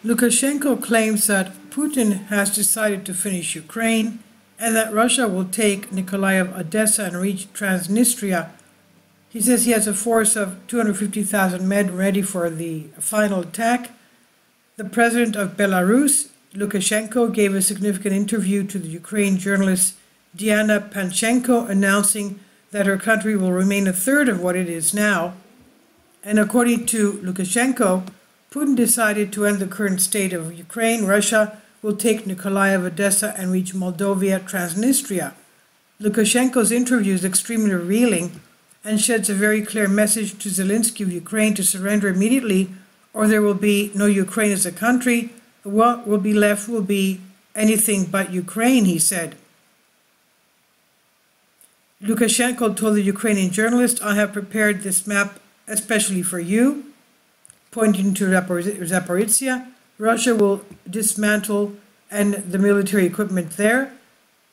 Lukashenko claims that Putin has decided to finish Ukraine and that Russia will take Nikolaev, Odessa, and reach Transnistria. He says he has a force of 250,000 men ready for the final attack. The president of Belarus, Lukashenko, gave a significant interview to the Ukrainian journalist Diana Panchenko, announcing that her country will remain a third of what it is now. And according to Lukashenko, Putin decided to end the current state of Ukraine. Russia will take Nikolaev, Odessa, and reach Moldova, Transnistria. Lukashenko's interview is extremely revealing and sheds a very clear message to Zelensky of Ukraine to surrender immediately, or there will be no Ukraine as a country. What will be left will be anything but Ukraine, he said. Lukashenko told the Ukrainian journalist, "I have prepared this map especially for you," pointing to Zaporizhia. Russia will dismantle and the military equipment there.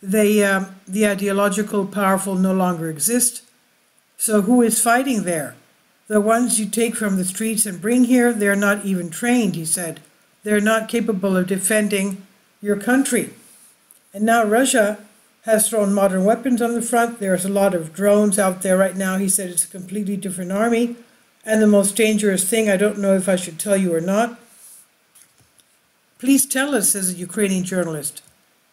The ideological powerful no longer exist. So who is fighting there? The ones you take from the streets and bring here, they're not even trained, he said. They're not capable of defending your country. And now Russia has thrown modern weapons on the front. There's a lot of drones out there right now. He said it's a completely different army. And the most dangerous thing, I don't know if I should tell you or not. Please tell us, says a Ukrainian journalist.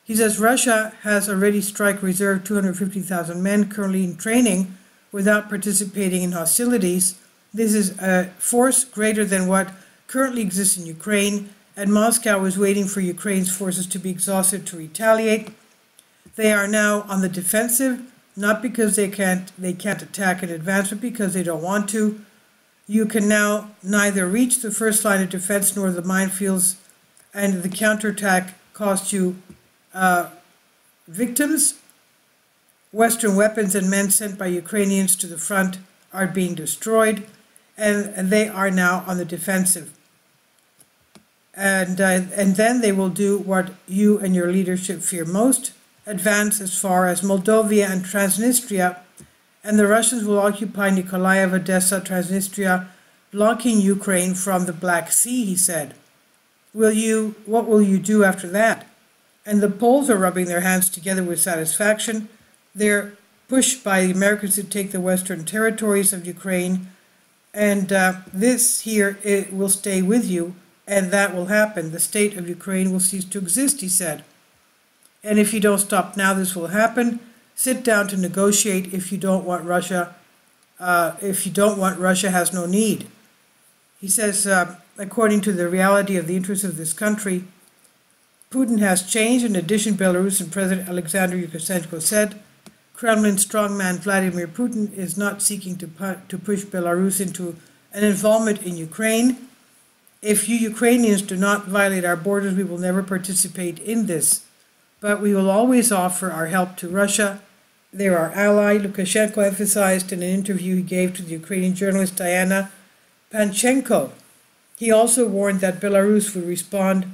He says Russia has already strike reserve 250,000 men currently in training without participating in hostilities. This is a force greater than what currently exists in Ukraine, and Moscow is waiting for Ukraine's forces to be exhausted to retaliate. They are now on the defensive, not because they can't attack in advance, but because they don't want to. You can now neither reach the first line of defense nor the minefields, and the counterattack cost you victims. Western weapons and men sent by Ukrainians to the front are being destroyed, and they are now on the defensive. And then they will do what you and your leadership fear most, advance as far as Moldova and Transnistria, and the Russians will occupy Nikolaev, Odessa, Transnistria, blocking Ukraine from the Black Sea, he said. What will you do after that? And the Poles are rubbing their hands together with satisfaction. They're pushed by the Americans to take the western territories of Ukraine, and this here, it will stay with you, and that will happen. The state of Ukraine will cease to exist, he said. And if you don't stop now, this will happen. Sit down to negotiate if you don't want Russia. Russia has no need. He says, according to the reality of the interests of this country, Putin has changed. In addition, Belarusian President Alexander Lukashenko said, Kremlin strongman Vladimir Putin is not seeking to push Belarus into an involvement in Ukraine. If you Ukrainians do not violate our borders, we will never participate in this. But we will always offer our help to Russia. They're our ally, Lukashenko emphasized in an interview he gave to the Ukrainian journalist Diana Panchenko. He also warned that Belarus would respond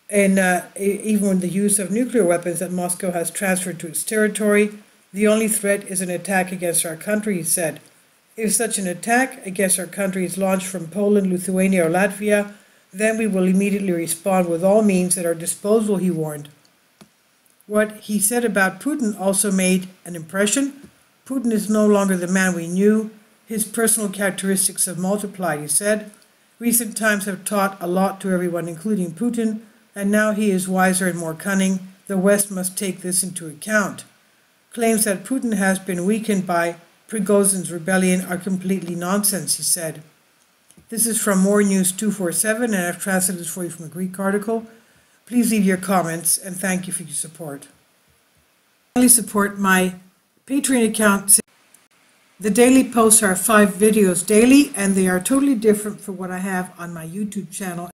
in even the use of nuclear weapons that Moscow has transferred to its territory. The only threat is an attack against our country, he said. If such an attack against our country is launched from Poland, Lithuania, or Latvia, then we will immediately respond with all means at our disposal, he warned. What he said about Putin also made an impression. Putin is no longer the man we knew. His personal characteristics have multiplied, he said. Recent times have taught a lot to everyone, including Putin, and now he is wiser and more cunning. The West must take this into account. Claims that Putin has been weakened by Prigozhin's rebellion are completely nonsense, he said. This is from More News 247, and I've translated this for you from a Greek article. Please leave your comments, and thank you for your support. Finally, support my Patreon account. The daily posts are 5 videos daily, and they are totally different from what I have on my YouTube channel.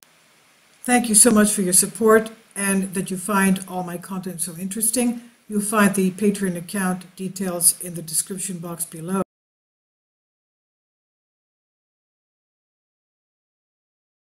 Thank you so much for your support, and that you find all my content so interesting. You'll find the Patreon account details in the description box below.